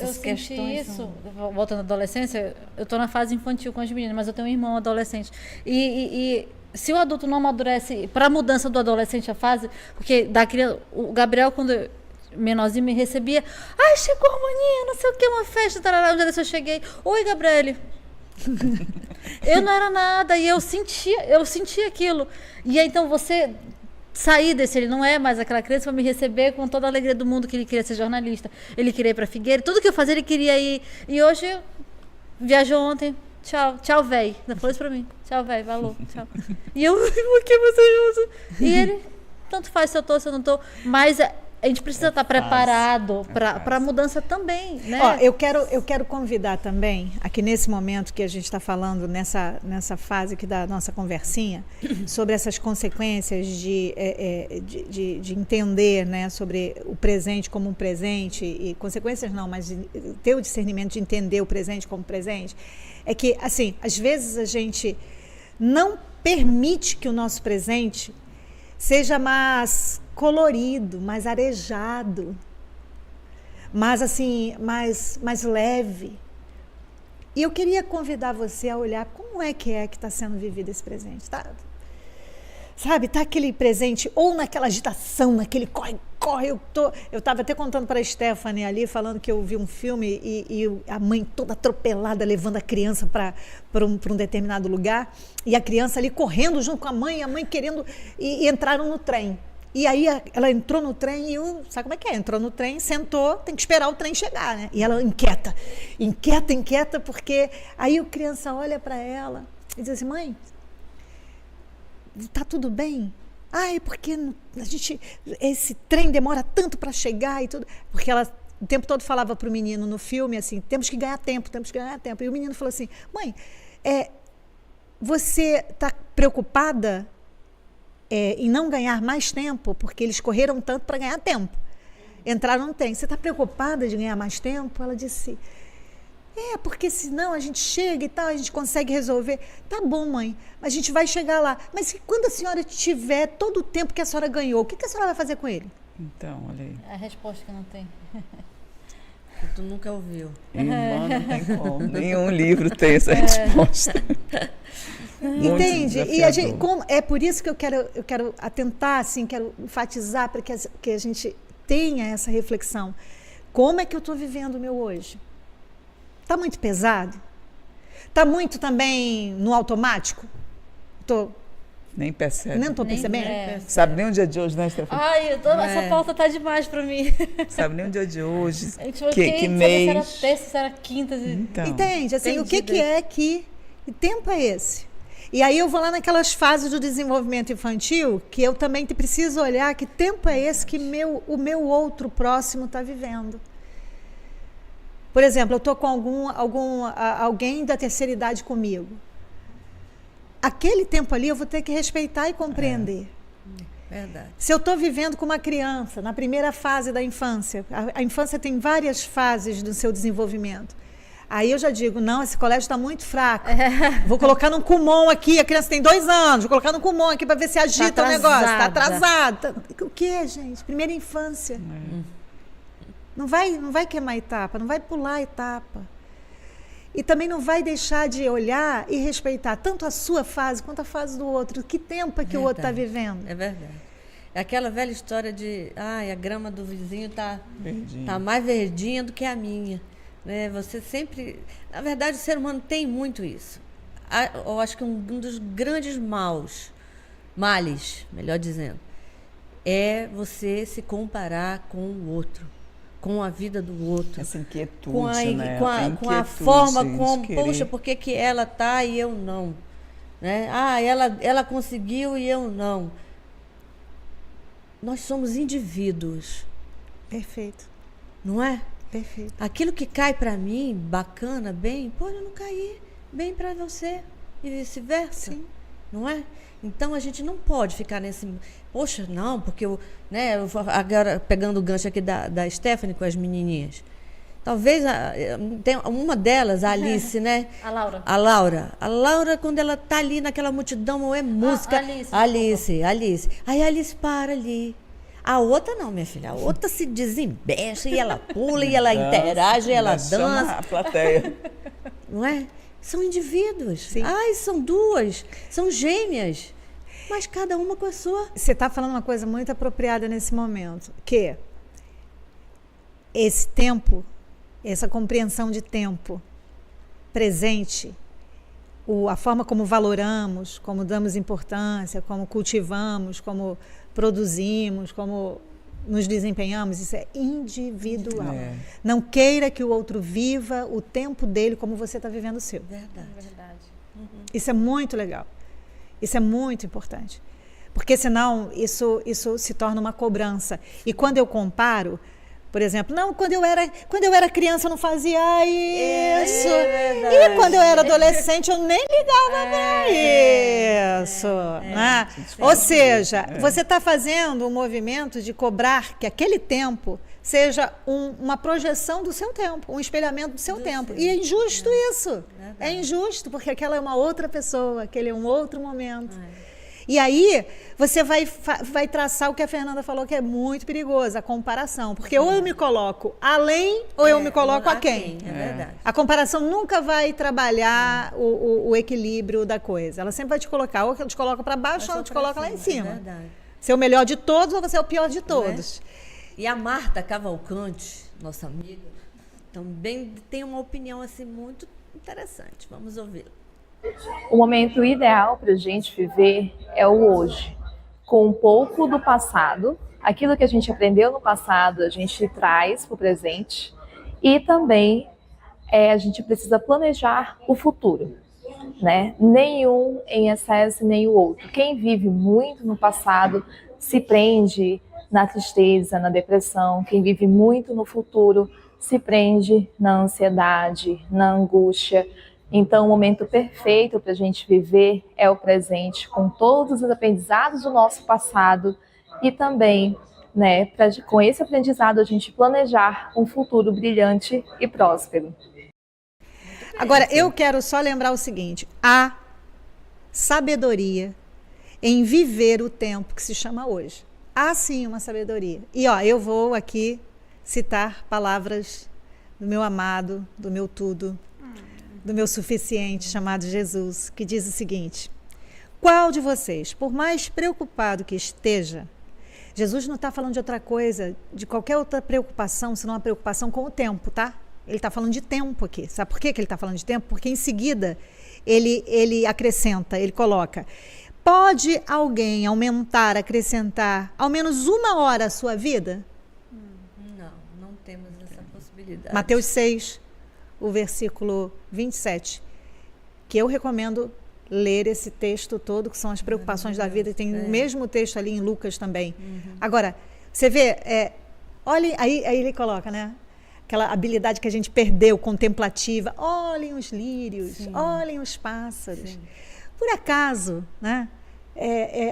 senti isso, voltando à adolescência, eu estou na fase infantil com as meninas, mas eu tenho um irmão adolescente. E se o adulto não amadurece para a mudança do adolescente a fase, porque da criança, o Gabriel, quando menorzinho me recebia, ai, chegou a maninha, não sei o que, uma festa, tarará, um dia desse eu cheguei, oi, Gabriele. Eu não era nada e eu sentia aquilo. E aí, então você sair desse, ele não é mais aquela criança para me receber com toda a alegria do mundo, que ele queria ser jornalista, ele queria ir para Figueira, tudo que eu fazia ele queria ir. E hoje viajou ontem. Tchau, véi. Ainda falou isso pra mim. Tchau, véi, valeu, tchau. E eu, por que você usa? E ele, tanto faz se eu tô, se eu não tô, mas a gente precisa estar preparado para a mudança também, né? Ó, eu quero convidar também, aqui nesse momento que a gente está falando, nessa fase aqui da nossa conversinha, sobre essas consequências de entender, né, sobre o presente como um presente, e consequências não, mas ter o discernimento de entender o presente como presente, é que, assim, às vezes a gente não permite que o nosso presente seja mais colorido, mais arejado, mais assim, mais leve. E eu queria convidar você a olhar como é que está sendo vivido esse presente, tá? Sabe, tá aquele presente ou naquela agitação, naquele corre. Eu estava até contando para a Stephanie ali, falando que eu vi um filme e a mãe toda atropelada levando a criança para um determinado lugar e a criança ali correndo junto com a mãe querendo e entraram no trem. E aí ela entrou no trem e sabe como é que é? Entrou no trem, sentou, tem que esperar o trem chegar, né? E ela inquieta, porque aí a criança olha para ela e diz assim, mãe, tá tudo bem? Ai, porque esse trem demora tanto para chegar e tudo. Porque ela o tempo todo falava para o menino no filme assim, temos que ganhar tempo. E o menino falou assim, mãe, você está preocupada em não ganhar mais tempo? Porque eles correram tanto para ganhar tempo. Entraram no trem. Você está preocupada de ganhar mais tempo? Ela disse, porque senão a gente chega e tal, a gente consegue resolver. Tá bom, mãe, mas a gente vai chegar lá. Mas quando a senhora tiver todo o tempo que a senhora ganhou, o que a senhora vai fazer com ele? Então, olha aí. A resposta que não tem. Tu nunca ouviu. Irmã, não tem como. Nenhum livro tem essa resposta. Entende? E a gente, é por isso que eu quero atentar, assim, quero enfatizar para que a gente tenha essa reflexão. Como é que eu estou vivendo o meu hoje? Está muito pesado? Está muito também no automático? Nem percebe. Nem estou percebendo? Sabe nem o dia de hoje, né, Stephanie? Ai, essa pauta tá demais para mim. Sabe nem o dia de hoje. A gente falou que mês. Se era terça, se era quinta. Então, entende? Assim, o que entendi. é que tempo é esse? E aí eu vou lá naquelas fases do desenvolvimento infantil que eu também preciso olhar que tempo é esse que o meu outro próximo está vivendo. Por exemplo, eu estou com alguém da terceira idade comigo. Aquele tempo ali eu vou ter que respeitar e compreender. Verdade. Se eu estou vivendo com uma criança, na primeira fase da infância, a infância tem várias fases do seu desenvolvimento. Aí eu já digo, não, esse colégio está muito fraco. Vou colocar num Kumon aqui, a criança tem 2 anos, vou colocar num Kumon aqui para ver se agita o negócio. Está atrasado. O que, gente? Primeira infância. Não vai queimar etapa, não vai pular etapa. E também não vai deixar de olhar e respeitar tanto a sua fase quanto a fase do outro. Que tempo é que o outro está vivendo? É verdade. É aquela velha história de, a grama do vizinho tá mais verdinha do que a minha. Né? Você sempre... Na verdade, o ser humano tem muito isso. Eu acho que um dos grandes males, melhor dizendo, é você se comparar com o outro, com a vida do outro. Essa inquietude, com a forma como, poxa, por que ela tá e eu não? Né? Ela conseguiu e eu não. Nós somos indivíduos. Perfeito. Não é? Perfeito. Aquilo que cai para mim, bacana, bem, pode não cair bem para você e vice-versa. Sim. Não é? Então a gente não pode ficar nesse... Poxa, não, porque eu vou agora pegando o gancho aqui da Stephanie com as menininhas. Talvez tem uma delas, a Alice, né? A Laura. A Laura, quando ela tá ali naquela multidão, é música. Alice. Aí a Alice para ali. A outra não, minha filha. A outra se desembexa e ela pula e ela interage, e ela dança. A plateia. Não é? São indivíduos. Sim. São duas. São gêmeas. Mas cada uma com a sua. Você está falando uma coisa muito apropriada nesse momento, que esse tempo, essa compreensão de tempo presente, a forma como valoramos, como damos importância, como cultivamos, como produzimos, como nos desempenhamos, isso é individual. É. Não queira que o outro viva o tempo dele como você está vivendo o seu. Verdade. Uhum. Isso é muito legal. Isso é muito importante. Porque senão isso se torna uma cobrança. E quando eu comparo, por exemplo, não, quando eu era criança eu não fazia isso. E quando eu era adolescente eu nem ligava para isso. Né? Ou seja, você está fazendo um movimento de cobrar que aquele tempo seja uma projeção do seu tempo, um espelhamento do seu tempo. E é injusto isso. É injusto, porque aquela é uma outra pessoa, aquele é um outro momento. E aí, você vai traçar o que a Fernanda falou, que é muito perigoso, a comparação. Porque ou eu me coloco além, ou eu me coloco aquém. É verdade. A comparação nunca vai trabalhar o equilíbrio da coisa. Ela sempre vai te colocar, ou ela te coloca para baixo, ou ela te coloca lá em cima. É verdade. Ser o melhor de todos, ou você é o pior de todos. E a Marta Cavalcante, nossa amiga, também tem uma opinião assim muito interessante. Vamos ouvi-la. O momento ideal para a gente viver é o hoje, com um pouco do passado. Aquilo que a gente aprendeu no passado, a gente traz para o presente. E também a gente precisa planejar o futuro, né? Nenhum em excesso, nem o outro. Quem vive muito no passado se prende na tristeza, na depressão. Quem vive muito no futuro se prende na ansiedade, na angústia. Então, o momento perfeito para a gente viver é o presente, com todos os aprendizados do nosso passado e também, né, com esse aprendizado, a gente planejar um futuro brilhante e próspero. Agora, eu quero só lembrar o seguinte: há sabedoria em viver o tempo que se chama hoje. Há sim uma sabedoria. E eu vou aqui citar palavras do meu amado, do meu tudo, do meu suficiente, chamado Jesus, que diz o seguinte: qual de vocês, por mais preocupado que esteja, Jesus não está falando de outra coisa, de qualquer outra preocupação, senão uma preocupação com o tempo, tá? Ele está falando de tempo aqui. Sabe por que ele está falando de tempo? Porque em seguida ele acrescenta, ele coloca: pode alguém aumentar, acrescentar ao menos 1 hora a sua vida? Não temos essa possibilidade. Mateus 6, o versículo 27, que eu recomendo ler esse texto todo, que são as preocupações da vida, e tem o mesmo texto ali em Lucas também. Agora, você vê, olha, aí ele coloca, né? Aquela habilidade que a gente perdeu, contemplativa. Olhem os lírios, olhem os pássaros. Sim. Por acaso, né?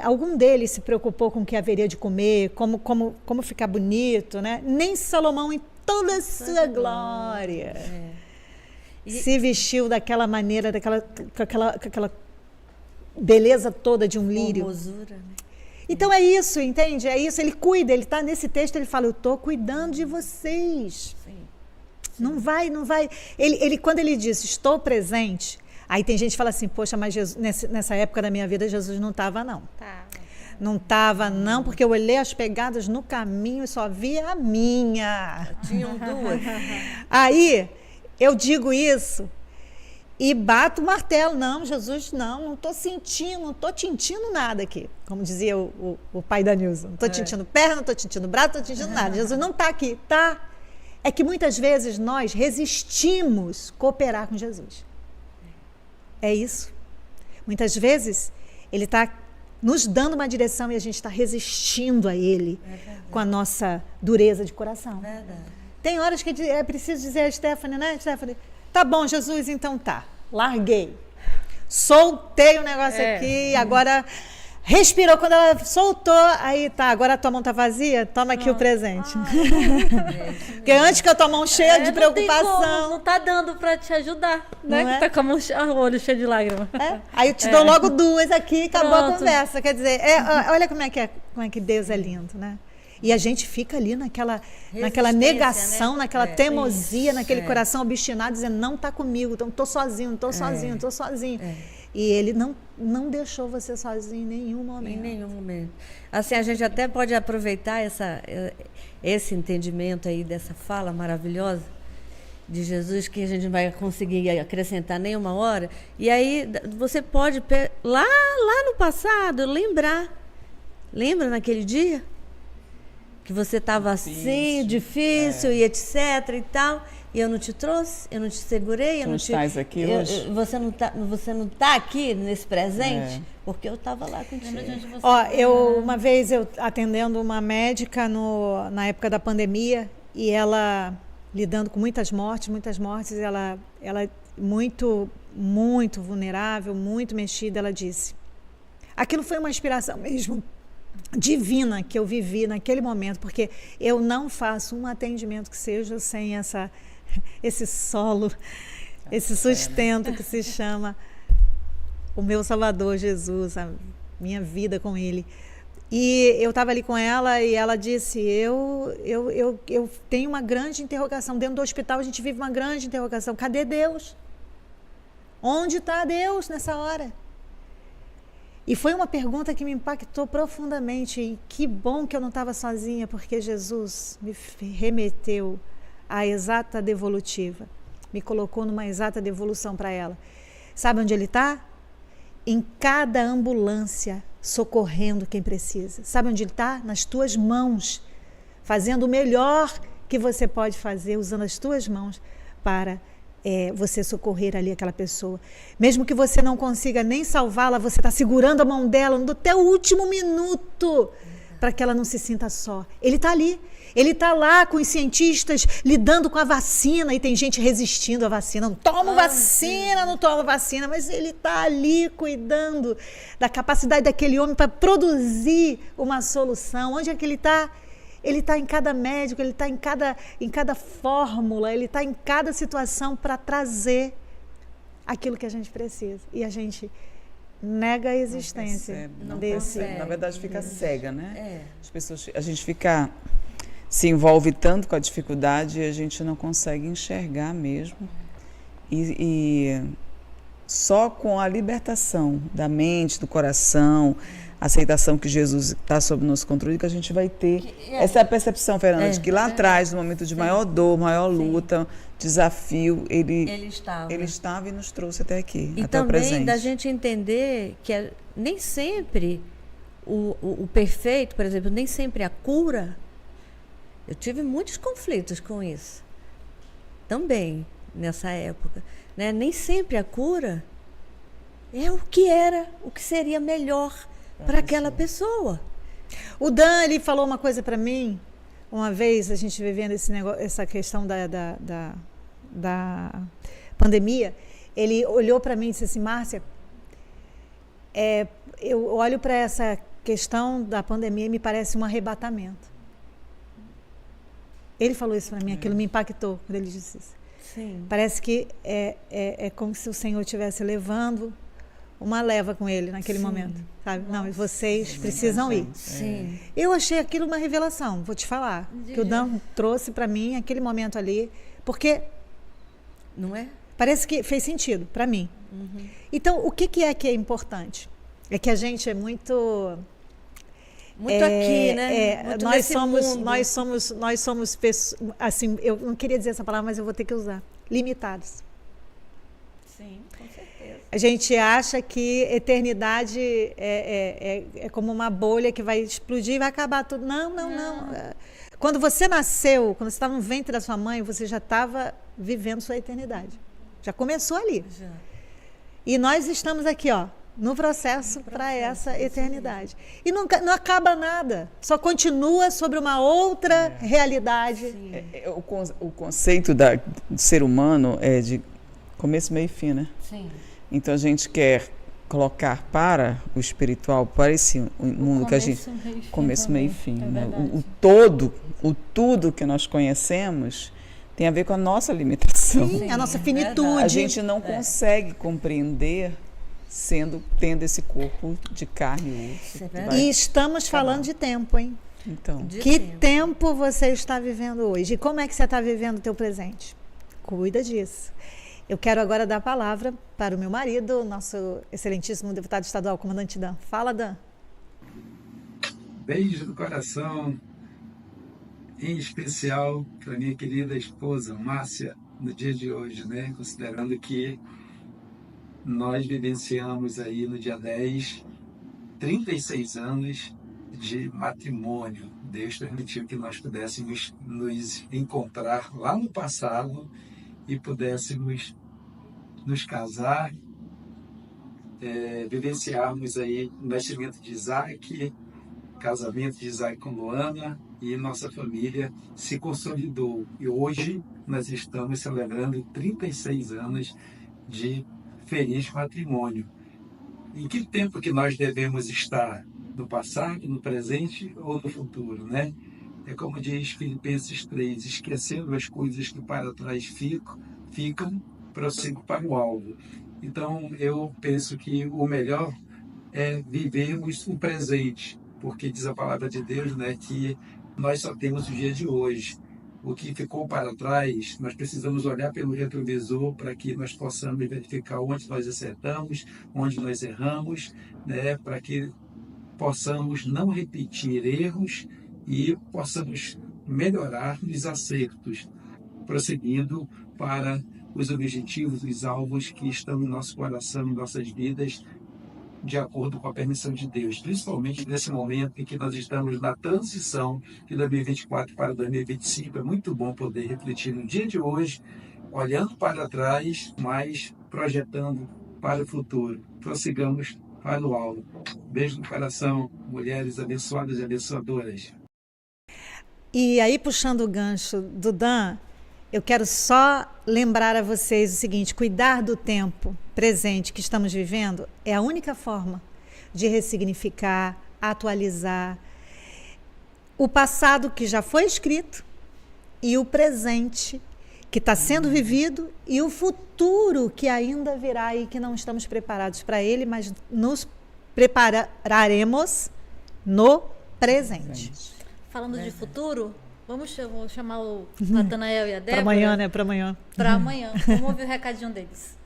Algum deles se preocupou com o que haveria de comer, como ficar bonito, né? Nem Salomão, em toda a sua glória, se vestiu daquela maneira, com aquela beleza toda de um lírio. Formosura, né? Então é isso, entende? É isso, ele cuida, ele está nesse texto, ele fala: eu estou cuidando de vocês. Sim. Não vai, não vai. Quando ele disse, estou presente, aí tem gente que fala assim, poxa, mas Jesus, nessa época da minha vida, Jesus não estava, não. Tá. Não estava, não, porque eu olhei as pegadas no caminho e só via a minha. Tinham duas. Aí, eu digo isso e bato o martelo. Não, Jesus, não estou sentindo, não estou tintindo nada aqui. Como dizia o pai da Nilson. Não estou tintindo perna, não estou tintindo braço, não estou tintindo nada. Jesus não está aqui, tá? É que muitas vezes nós resistimos cooperar com Jesus. É isso. Muitas vezes ele está nos dando uma direção e a gente está resistindo a ele com a nossa dureza de coração. Verdade. Tem horas que é preciso dizer a Stephanie, né, Stephanie? Tá bom, Jesus, então tá. Larguei. Soltei o negócio aqui, agora respirou. Quando ela soltou, aí tá, agora a tua mão tá vazia, toma aqui o presente. Porque antes que a tua mão cheia de preocupação. Não tá dando pra te ajudar, né? Não é? Que tá com o olho cheio de lágrimas. Aí eu te dou logo duas aqui, acabou a Pronto. conversa. Quer dizer, olha como é que Deus é lindo, né? E a gente fica ali naquela negação, né? naquela teimosia, naquele É. coração obstinado, dizendo, não tá comigo, então tô sozinho, tô sozinho, tô sozinho. E ele não deixou você sozinho em nenhum momento. Em nenhum momento. Assim, a gente até pode aproveitar esse entendimento aí dessa fala maravilhosa de Jesus, que a gente não vai conseguir acrescentar nem uma hora. E aí você pode, lá no passado, lembra naquele dia? Que você estava assim, difícil e etc e tal, e eu não te trouxe, eu não te segurei, eu Tu não não te... estás aqui hoje? Você não tá aqui nesse presente, porque eu estava lá contigo. Ó, uma vez eu atendendo uma médica na época da pandemia, e ela lidando com muitas mortes, ela muito, muito vulnerável, muito mexida, ela disse, aquilo foi uma inspiração mesmo divina que eu vivi naquele momento, porque eu não faço um atendimento que seja sem esse solo, esse sustento que se chama o meu Salvador Jesus, a minha vida com ele. E eu estava ali com ela e ela disse, eu tenho uma grande interrogação, dentro do hospital a gente vive uma grande interrogação, cadê Deus? Onde está Deus nessa hora? E foi uma pergunta que me impactou profundamente. E que bom que eu não estava sozinha, porque Jesus me remeteu à exata devolutiva. Me colocou numa exata devolução para ela. Sabe onde ele está? Em cada ambulância, socorrendo quem precisa. Sabe onde ele está? Nas tuas mãos. Fazendo o melhor que você pode fazer, usando as tuas mãos para você socorrer ali aquela pessoa. Mesmo que você não consiga nem salvá-la, você está segurando a mão dela até o último minuto para que ela não se sinta só. Ele está ali. Ele está lá com os cientistas lidando com a vacina e tem gente resistindo à vacina. Não tomo vacina, não tomo vacina, mas ele está ali cuidando da capacidade daquele homem para produzir uma solução. Onde é que ele está? Ele está em cada médico, ele está em cada fórmula, ele está em cada situação para trazer aquilo que a gente precisa. E a gente nega a existência desse. Na verdade, fica cega, né? As pessoas, a gente se envolve tanto com a dificuldade e a gente não consegue enxergar mesmo. E só com a libertação da mente, do coração, a aceitação que Jesus está sob nosso controle, que a gente vai ter essa percepção, Fernanda, de que lá atrás, no momento de maior dor, maior luta, desafio, ele estava e nos trouxe até aqui, e até o presente. E também da gente entender que nem sempre o perfeito, por exemplo, nem sempre a cura. Eu tive muitos conflitos com isso também nessa época, né? Nem sempre a cura é o que seria melhor para aquela pessoa. O Dan, ele falou uma coisa para mim, uma vez, a gente vivendo essa questão da pandemia, ele olhou para mim e disse assim, Márcia, eu olho para essa questão da pandemia e me parece um arrebatamento. Ele falou isso para mim, aquilo me impactou quando ele disse isso. Sim. Parece que é como se o Senhor estivesse levando uma leva com ele naquele momento, sabe? Nossa. Não, e vocês precisam ir. Eu achei aquilo uma revelação, vou te falar, que o Dan trouxe para mim aquele momento ali, Porque Não é? parece que fez sentido para mim. Então, o que é importante? É que a gente é muito... Muito aqui, né? Muito nesse mundo. Nós somos pessoas, assim, eu não queria dizer essa palavra, mas eu vou ter que usar, limitados. Sim, com certeza. A gente acha que eternidade é como uma bolha que vai explodir e vai acabar tudo. Não. Quando você nasceu, quando você estava no ventre da sua mãe, você já estava vivendo sua eternidade. Já começou ali. Já. E nós estamos aqui, ó, no processo para essa eternidade. E não acaba nada, só continua sobre uma outra realidade. O conceito do ser humano é de começo, meio e fim, né? Sim. Então a gente quer colocar para o espiritual, para esse mundo que a gente... Começo, meio e fim. Né? O tudo que nós conhecemos tem a ver com a nossa limitação. Sim, a nossa finitude. A gente não consegue compreender tendo esse corpo de carne e osso. E estamos falando de tempo, hein? Então, Que tempo você está vivendo hoje? E como é que você está vivendo o teu presente? Cuida disso. Eu quero agora dar a palavra para o meu marido, nosso excelentíssimo deputado estadual, comandante Dan. Fala, Dan. Beijo do coração, em especial para minha querida esposa, Márcia, no dia de hoje, né? Considerando que nós vivenciamos aí no dia 10, 36 anos de matrimônio. Deus permitiu que nós pudéssemos nos encontrar lá no passado e pudéssemos nos casar, vivenciarmos aí o nascimento de Isaac, casamento de Isaac com Luana, e nossa família se consolidou. E hoje nós estamos celebrando 36 anos de feliz matrimônio. Em que tempo que nós devemos estar? No passado, no presente ou no futuro, né? É como diz Filipenses 3, esquecendo as coisas que para trás ficam, prossigo para o alvo. Então, eu penso que o melhor é vivermos o presente, porque diz a palavra de Deus, né, que nós só temos o dia de hoje. O que ficou para trás, nós precisamos olhar pelo retrovisor para que nós possamos verificar onde nós acertamos, onde nós erramos, né, para que possamos não repetir erros e possamos melhorar nos acertos, prosseguindo para os objetivos, os alvos que estão no nosso coração, em nossas vidas, de acordo com a permissão de Deus, principalmente nesse momento em que nós estamos na transição de 2024 para 2025. É muito bom poder refletir no dia de hoje, olhando para trás, mas projetando para o futuro. Prossigamos para o alvo. Beijo no coração, mulheres abençoadas e abençoadoras. E aí, puxando o gancho do Dan, eu quero só lembrar a vocês o seguinte: cuidar do tempo presente que estamos vivendo é a única forma de ressignificar, atualizar o passado que já foi escrito e o presente que está sendo vivido e o futuro que ainda virá e que não estamos preparados para ele, mas nos prepararemos no presente. Falando de futuro, vou chamar o Natanael e a Débora. Para amanhã, né? Para amanhã. Para amanhã. Vamos ouvir o recadinho deles.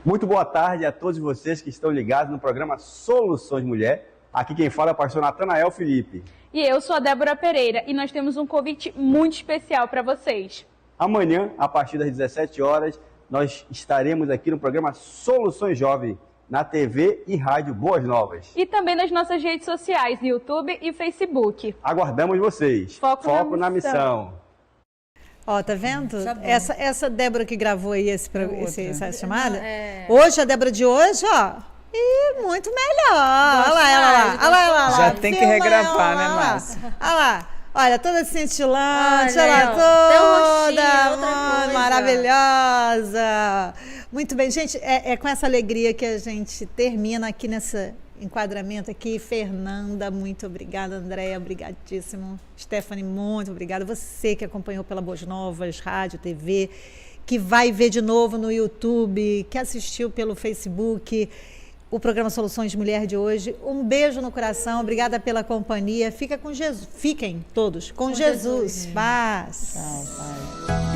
Muito boa tarde a todos vocês que estão ligados no programa Soluções Mulher. Aqui quem fala é o pastor Natanael Felipe. E eu sou a Débora Pereira e nós temos um convite muito especial para vocês. Amanhã, a partir das 17 horas, nós estaremos aqui no programa Soluções Jovem, na TV e rádio Boas Novas. E também nas nossas redes sociais, YouTube e Facebook. Aguardamos vocês. Foco na missão. Ó, tá vendo? Tá bom. Essa Débora que gravou aí essa chamada, hoje, a Débora de hoje, ó, e muito melhor. Olha lá, ela lá. Já tem que Filma regravar, ela, né, Márcia? Olha lá. Olha, toda cintilante, Olha aí, olha ó. lá, Tem um rostinho, toda outra coisa. maravilhosa. Muito bem, gente, é com essa alegria que a gente termina aqui nesse enquadramento aqui. Fernanda, muito obrigada. Andréia, obrigadíssimo. Stephanie, muito obrigada. Você que acompanhou pela Boas Novas, rádio, TV, que vai ver de novo no YouTube, que assistiu pelo Facebook. o programa Soluções Mulher de hoje. Um beijo no coração, obrigada pela companhia. Fica com Jesus. Fiquem todos com Jesus. Paz. Tchau, paz.